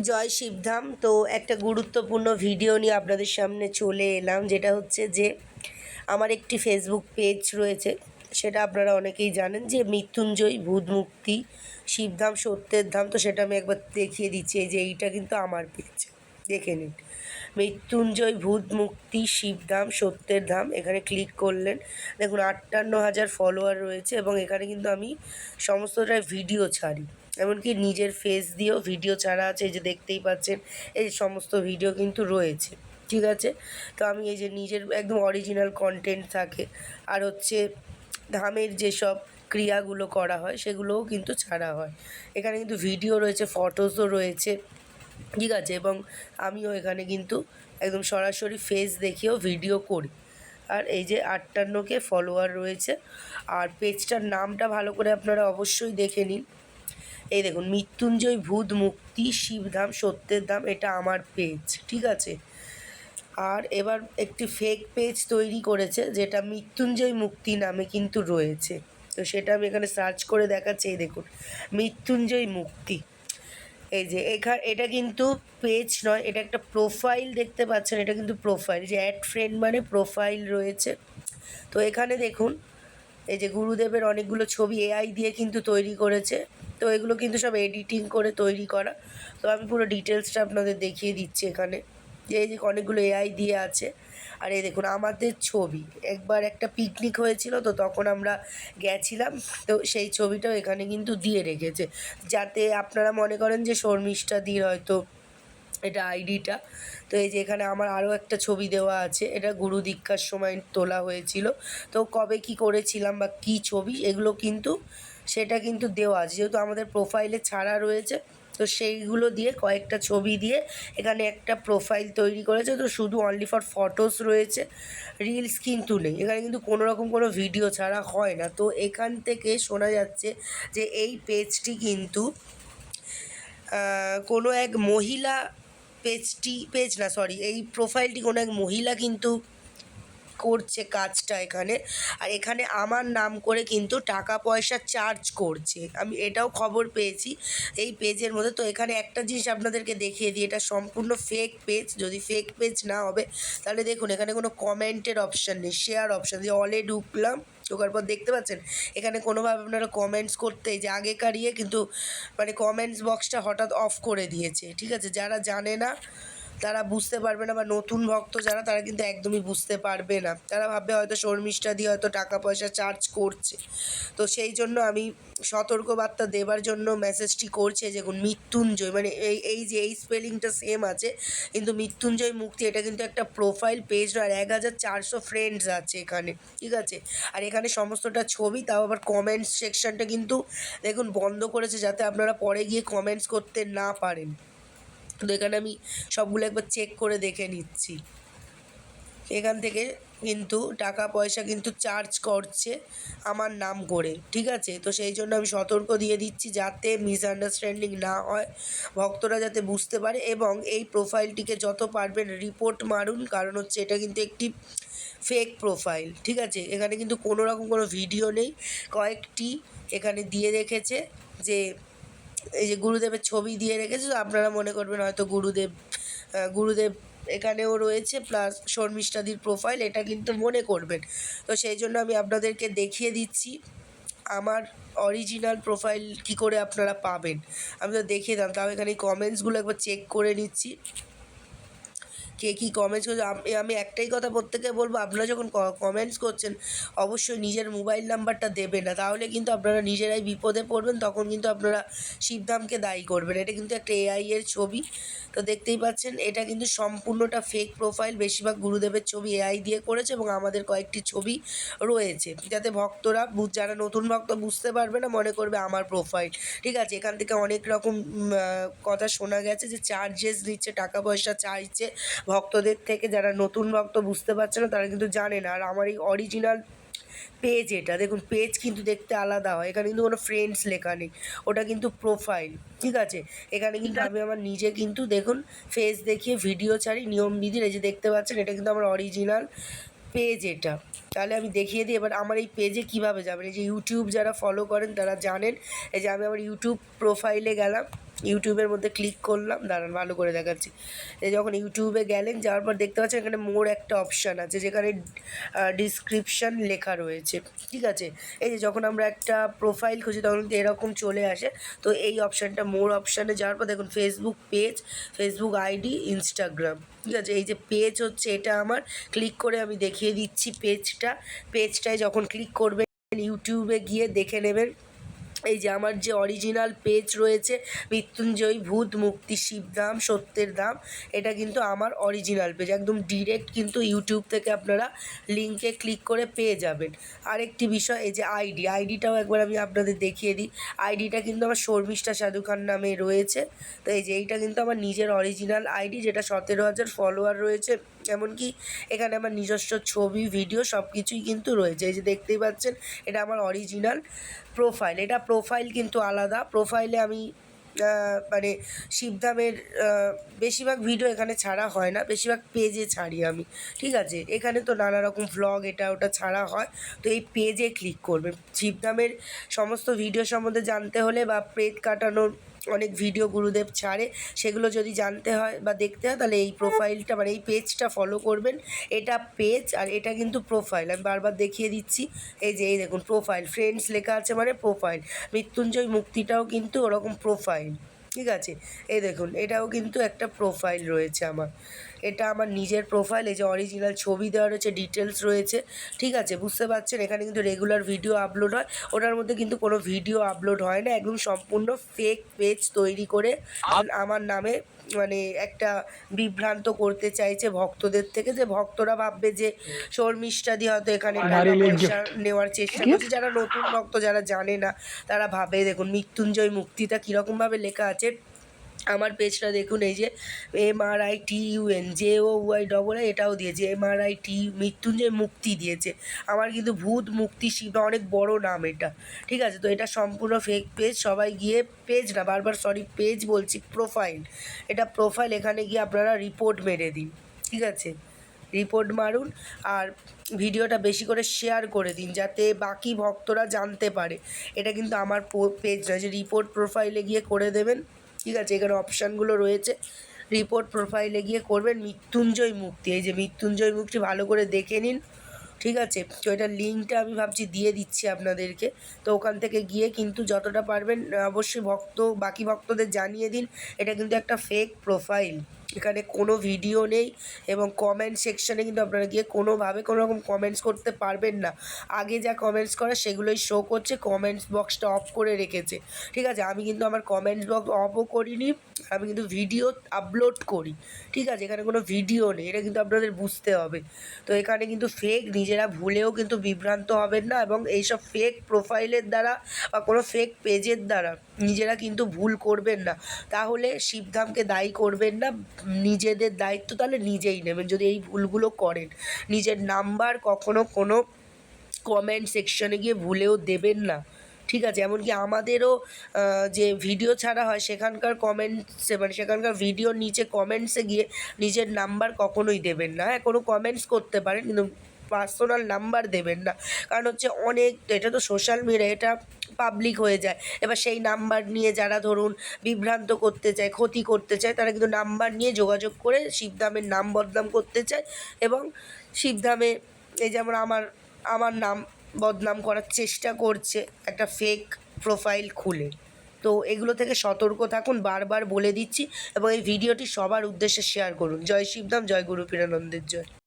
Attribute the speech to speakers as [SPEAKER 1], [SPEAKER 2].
[SPEAKER 1] জয় শিবধাম। তো একটা গুরুত্বপূর্ণ ভিডিও নিয়ে আপনাদের সামনে চলে এলাম, যেটা হচ্ছে যে আমার একটি ফেসবুক পেজ রয়েছে, সেটা আপনারা অনেকেই জানেন, যে মৃত্যুঞ্জয় ভূত মুক্তি শিবধাম সত্যের ধাম। তো সেটা আমি একবার দেখিয়ে দিচ্ছি, এই যে এইটা কিন্তু আমার পেজ, দেখে নিন। মৃত্যুঞ্জয় ভূত মুক্তি শিবধাম সত্যের ধাম, এখানে ক্লিক করলেন, দেখুন 58,000 ফলোয়ার রয়েছে এবং এখানে কিন্তু আমি সমস্তটাই ভিডিও ছাড়ি, এমনকি নিজের ফেস দিয়েও ভিডিও ছাড়া আছে। এই যে দেখতেই পাচ্ছেন, এই সমস্ত ভিডিও কিন্তু রয়েছে, ঠিক আছে। তো আমি এই যে নিজের একদম অরিজিনাল কন্টেন্ট থাকে, আর হচ্ছে ধামের যেসব ক্রিয়াগুলো করা হয় সেগুলোও কিন্তু ছাড়া হয়। এখানে কিন্তু ভিডিও রয়েছে, ফটোসও রয়েছে, ঠিক আছে। এবং আমিও এখানে কিন্তু একদম সরাসরি ফেস দেখিয়েও ভিডিও করি। আর এই যে 58K ফলোয়ার রয়েছে, আর পেজটার নামটা ভালো করে আপনারা অবশ্যই দেখে নিন। এই দেখুন, মৃত্যুঞ্জয় ভূত মুক্তি শিবধাম সত্যের ধাম, এটা আমার পেজ, ঠিক আছে। আর এবার একটি ফেক পেজ তৈরি করেছে, যেটা মৃত্যুঞ্জয় মুক্তি নামে কিন্তু রয়েছে। তো সেটা আমি এখানে সার্চ করে দেখাচ্ছি। এই দেখুন, মৃত্যুঞ্জয় মুক্তি, এই যে এটা কিন্তু পেজ নয়, এটা একটা প্রোফাইল, দেখতে পাচ্ছেন, এটা কিন্তু প্রোফাইল, যে অ্যাড ফ্রেন্ড মানে প্রোফাইল রয়েছে। তো এখানে দেখুন, এই যে গুরুদেবের অনেকগুলো ছবি এআই দিয়ে কিন্তু তৈরি করেছে। তো এগুলো কিন্তু সব এডিটিং করে তৈরি করা। তো আমি পুরো ডিটেলসটা আপনাদের দেখিয়ে দিচ্ছি এখানে, যে এই যে অনেকগুলো এআই দিয়ে আছে। আর এই দেখুন আমাদের ছবি, একবার একটা পিকনিক হয়েছিল, তো তখন আমরা গেছিলাম, তো সেই ছবিটাও এখানে কিন্তু দিয়ে রেখেছে, যাতে আপনারা মনে করেন যে শর্মিষ্ঠাদির হয়তো এটা আইডিটা। তো এই যে এখানে আমার আরও একটা ছবি দেওয়া আছে, এটা গুরু দীক্ষার সময় তোলা হয়েছিল। তো কবে কি করেছিলাম বা কী ছবি, এগুলো কিন্তু সেটা কিন্তু দেওয়া আছে, যেহেতু আমাদের প্রোফাইলে ছাড়া রয়েছে। তো সেইগুলো দিয়ে কয়েকটা ছবি দিয়ে এখানে একটা প্রোফাইল তৈরি করেছে। তো শুধু অনলি ফর ফটোস রয়েছে, রিলস কিন্তু নেই এখানে, কিন্তু কোনো রকম কোনো ভিডিও ছাড়া হয় না। তো এখান থেকে শোনা যাচ্ছে যে এই পেজটি কিন্তু কোনো এক মহিলা, এই প্রোফাইলটি কোনো এক মহিলা কিন্তু করছে কাজটা এখানে। আর এখানে আমার নাম করে কিন্তু টাকা পয়সা চার্জ করছে, আমি এটাও খবর পেয়েছি এই পেজের মধ্যে। তো এখানে একটা জিনিস আপনাদেরকে দেখিয়ে দিই, এটা সম্পূর্ণ ফেক পেজ। যদি ফেক পেজ না হবে, তাহলে দেখুন এখানে কোনো কমেন্টের অপশান নেই, শেয়ার অপশান, যে অলে ঢুকলাম, ঢোকার পর দেখতে পাচ্ছেন এখানে কোনোভাবে আপনারা কমেন্টস করতে, যে আগেকার কিন্তু মানে কমেন্টস বক্সটা হঠাৎ অফ করে দিয়েছে, ঠিক আছে। যারা জানে না তারা বুঝতে পারবে না, বা নতুন ভক্ত যারা, তারা কিন্তু একদমই বুঝতে পারবে না, তারা ভাববে হয়তো শর্মিষ্ঠা দিয়ে হয়তো টাকা পয়সা চার্জ করছে। তো সেই জন্য আমি সতর্কবার্তা দেবার জন্য মেসেজটি করছে। দেখুন মৃত্যুঞ্জয়, মানে এই স্পেলিংটা সেম আছে, কিন্তু মৃত্যুঞ্জয় মুক্তি এটা কিন্তু একটা প্রোফাইল পেজ, আর 1400 ফ্রেন্ডস আছে এখানে, ঠিক আছে। আর এখানে সমস্তটা ছবি, তাও আবার কমেন্টস সেকশনটা কিন্তু দেখুন বন্ধ করেছে, যাতে আপনারা পরে গিয়ে কমেন্টস করতে না পারেন। তো এখানে আমি সবগুলো একবার চেক করে দেখে নিচ্ছি, এখান থেকে কিন্তু টাকা পয়সা কিন্তু চার্জ করছে আমার নাম করে, ঠিক আছে। তো সেই জন্য আমি সতর্ক দিয়ে দিচ্ছি, যাতে মিসআন্ডারস্ট্যান্ডিং না হয়, ভক্তরা যাতে বুঝতে পারে। এবং এই প্রোফাইলটিকে যত পারবেন রিপোর্ট মারুন, কারণ হচ্ছে এটা কিন্তু একটি ফেক প্রোফাইল, ঠিক আছে। এখানে কিন্তু কোনো রকম কোনো ভিডিও নেই, কয়েকটি এখানে দিয়ে রেখেছে, যে এই যে গুরুদেবের ছবি দিয়ে রেখেছে। তো আপনারা মনে করবেন হয়তো গুরুদেব এখানেও রয়েছে, প্লাস শর্মিষ্ঠাদির প্রোফাইল, এটা কিন্তু মনে করবেন। তো সেই জন্য আমি আপনাদেরকে দেখিয়ে দিচ্ছি আমার অরিজিনাল প্রোফাইল কি করে আপনারা পাবেন। আমি তো দেখিয়ে দিলাম, তাও এখানে কমেন্টসগুলো একবার চেক করে নিচ্ছি, কে কী কমেন্টস করছে। আমি একটাই কথা প্রত্যেকে বলবো, আপনারা যখন কমেন্টস করছেন অবশ্যই নিজের মোবাইল নাম্বারটা দেবেন না, তাহলে কিন্তু আপনারা নিজেরাই বিপদে পড়বেন, তখন কিন্তু আপনারা শিবধামকে দায়ী করবেন। এটা কিন্তু একটা এআই এর ছবি, তো দেখতেই পাচ্ছেন এটা কিন্তু সম্পূর্ণটা ফেক প্রোফাইল, বেশিরভাগ গুরুদেবের ছবি এআই দিয়ে করেছে, এবং আমাদের কয়েকটি ছবি রয়েছে, যাতে ভক্তরা, যারা নতুন ভক্ত বুঝতে পারবে না, মনে করবে আমার প্রোফাইল, ঠিক আছে। এখান থেকে অনেক রকম কথা শোনা গেছে, যে চার্জেস দিচ্ছে, টাকা পয়সা চাইছে ভক্তদের থেকে, যারা নতুন ভক্ত বুঝতে পারছে না, তারা কিন্তু জানে না। আর আমার এই অরিজিনাল পেজ, এটা দেখুন পেজ কিন্তু দেখতে আলাদা হয়, এখানে কিন্তু কোনো ফ্রেন্ডস লেখা নেই, ওটা কিন্তু প্রোফাইল, ঠিক আছে। এখানে কিন্তু আমি আমার নিজে কিন্তু দেখুন ফেস দেখিয়ে ভিডিও ছাড়ি নিয়মবিধির, এই যে দেখতে পাচ্ছেন এটা কিন্তু আমার অরিজিনাল পেজ এটা। তাহলে আমি দেখিয়ে দিই এবার আমার এই পেজে কীভাবে যাবেন। এই যে ইউটিউব যারা ফলো করেন তারা জানেন, এই যে আমি আমার ইউটিউব প্রোফাইলে গেলাম, ইউটিউবের মধ্যে ক্লিক করলাম, দাঁড়ান ভালো করে দেখাচ্ছি। এই যখন ইউটিউবে গেলেন, যাওয়ার পর দেখতে পাচ্ছেন এখানে মোর একটা অপশান আছে যেখানে ডিসক্রিপশান লেখা রয়েছে, ঠিক আছে। এই যে যখন আমরা একটা প্রোফাইল খুঁজি তখন কিন্তু এরকম চলে আসে। তো এই অপশানটা মোর অপশানে যাওয়ার পর দেখুন Facebook page, Facebook ID, Instagram, ঠিক আছে। এই যে পেজ হচ্ছে এটা আমার, ক্লিক করে আমি দেখিয়ে দিচ্ছি পেজটায় যখন ক্লিক করবেন ইউটিউবে গিয়ে দেখে নেবেন। এই যে আমার যে অরিজিনাল পেজ রয়েছে মৃত্যুঞ্জয় ভূত মুক্তি শিবধাম সত্যের ধাম, এটা কিন্তু আমার অরিজিনাল পেজ, একদম ডিরেক্ট কিন্তু ইউটিউব থেকে আপনারা লিঙ্কে ক্লিক করে পেয়ে যাবেন। আরেকটি বিষয়, এই যে আইডিটাও একবার আমি আপনাদের দেখিয়ে দিই। আইডিটা কিন্তু আমার শর্মিষ্ঠা সাধু খান নামে রয়েছে। তো এই যে এইটা কিন্তু আমার নিজের অরিজিনাল আইডি, যেটা 17,000 ফলোয়ার রয়েছে, এমনকি এখানে আমার নিজস্ব ছবি ভিডিও সব কিছুই কিন্তু রয়েছে। এই যে দেখতেই পাচ্ছেন এটা আমার অরিজিনাল প্রোফাইল। এটা প্রোফাইল কিন্তু আলাদা। প্রোফাইলে আমি মানে শিবধামের বেশিরভাগ ভিডিও এখানে ছাড়া হয় না, বেশিরভাগ পেজে ছাড়ি আমি, ঠিক আছে। এখানে তো নানা রকম ভ্লগ এটা ওটা ছাড়া হয়। তো এই পেজে ক্লিক করবেন। শিবধামের সমস্ত ভিডিও সম্বন্ধে জানতে হলে বা প্রেত কাটানোর অনেক ভিডিও গুরুদেব ছাড়ে, সেগুলো যদি জানতে হয় বা দেখতে হয় তাহলে এই প্রোফাইলটা মানে এই পেজটা ফলো করবেন। এটা পেজ আর এটা কিন্তু প্রোফাইল, আমি বারবার দেখিয়ে দিচ্ছি। এই যে এই দেখুন প্রোফাইল, ফ্রেন্ডস লেখা আছে মানে প্রোফাইল। মৃত্যুঞ্জয় মুক্তিটাও কিন্তু ওরকম প্রোফাইল, ঠিক আছে। এই দেখুন এটাও কিন্তু একটা প্রোফাইল রয়েছে আমার, এটা আমার নিজের প্রোফাইল। এই যে অরিজিনাল ছবি দেওয়া রয়েছে, ডিটেলস রয়েছে, ঠিক আছে। বুঝতে পারছেন এখানে কিন্তু রেগুলার ভিডিও আপলোড হয়, ওটার মধ্যে কিন্তু কোনো ভিডিও আপলোড হয় না, একদম সম্পূর্ণ ফেক পেজ তৈরি করে আমার নামে মানে একটা বিভ্রান্ত করতে চাইছে ভক্তদের থেকে, যে ভক্তরা ভাববে যে শর্মিষ্ঠা দিয়ে হয়তো এখানে টাকা পয়সা নেওয়ার চেষ্টা করছে। যারা নতুন ভক্ত, যারা জানে না, তারা ভাবে, দেখুন মৃত্যুঞ্জয় মুক্তিটা কীরকমভাবে লেখা আছে। আমার পেজটা দেখুন, এই যে MRITUNJOY এটাও দিয়েছে, MRIT মৃত্যুঞ্জয় মুক্তি দিয়েছে। আমার কিন্তু ভূত মুক্তি শিব অনেক বড় নাম এটা, ঠিক আছে। তো এটা সম্পূর্ণ ফেক পেজ, সবাই গিয়ে পেজ না বারবার সরি পেজ বলছি, প্রোফাইল, এটা প্রোফাইল, এখানে গিয়ে আপনারা রিপোর্ট মেরে দিন, ঠিক আছে। রিপোর্ট মারুন আর ভিডিওটা বেশি করে শেয়ার করে দিন যাতে বাকি ভক্তরা জানতে পারে এটা কিন্তু আমার পেজ নয়। যে রিপোর্ট প্রোফাইলে গিয়ে করে দেবেন, ঠিক আছে। এখানে অপশানগুলো রয়েছে, রিপোর্ট প্রোফাইলে গিয়ে করবেন মৃত্যুঞ্জয় মুক্তি। এই যে মৃত্যুঞ্জয় মুক্তি ভালো করে দেখে নিন, ঠিক আছে। তো এটার লিঙ্কটা আমি ভাবছি দিয়ে দিচ্ছি আপনাদেরকে। তো ওখান থেকে গিয়ে কিন্তু যতটা পারবেন অবশ্যই বাকি ভক্তদের জানিয়ে দিন এটা কিন্তু একটা ফেক প্রোফাইল, এখানে কোনো ভিডিও নেই। এবং কমেন্ট সেকশানে কিন্তু আপনারা গিয়ে কোনোভাবে কোনো রকম কমেন্টস করতে পারবেন না। আগে যা কমেন্টস করা সেগুলোই শো করছে, কমেন্টস বক্সটা অফ করে রেখেছে, ঠিক আছে। আমি কিন্তু আমার কমেন্টস বক্স অফও করিনি, আমি কিন্তু ভিডিও আপলোড করি, ঠিক আছে। এখানে কোনো ভিডিও নেই, এটা কিন্তু আপনাদের বুঝতে হবে। তো এখানে কিন্তু ফেক, নিজেরা ভুলেও কিন্তু বিভ্রান্ত হবেন না এবং এইসব ফেক প্রোফাইলের দ্বারা বা কোনো ফেক পেজের দ্বারা নিজেরা কিন্তু ভুল করবেন না, তাহলে শিবধামকে দায়ী করবেন না। নিজেদের দায়িত্ব তাহলে নিজেই নেবেন যদি এই ভুলগুলো করেন। নিজের নাম্বার কখনো কোনো কমেন্ট সেকশনে গিয়ে ভুলেও দেবেন না, ঠিক আছে। এমনকি আমাদেরও যে ভিডিও ছাড়া হয় সেখানকার কমেন্টসে মানে সেখানকার ভিডিওর নিচে কমেন্টসে গিয়ে নিজের নাম্বার কখনোই দেবেন না। হ্যাঁ, কোনো কমেন্টস করতে পারেন কিন্তু পার্সোনাল নাম্বার দেবেন না, কারণ হচ্ছে অনেক, এটা তো সোশ্যাল মিডিয়া, এটা পাবলিক হয়ে যায়। এবার সেই নাম্বার নিয়ে যারা ধরুন বিভ্রান্ত করতে চায়, ক্ষতি করতে চায়, তারা কিন্তু নাম্বার নিয়ে যোগাযোগ করে শিবধামের নাম বদনাম করতে চায় এবং শিবধামে এই যেমন আমার নাম বদনাম করার চেষ্টা করছে একটা ফেক প্রোফাইল খুলে। তো এগুলো থেকে সতর্ক থাকুন, বারবার বলে দিচ্ছি। এবং এই ভিডিওটি সবার উদ্দেশ্যে শেয়ার করুন। জয় শিবধাম, জয় গুরু পীরানন্দের জয়।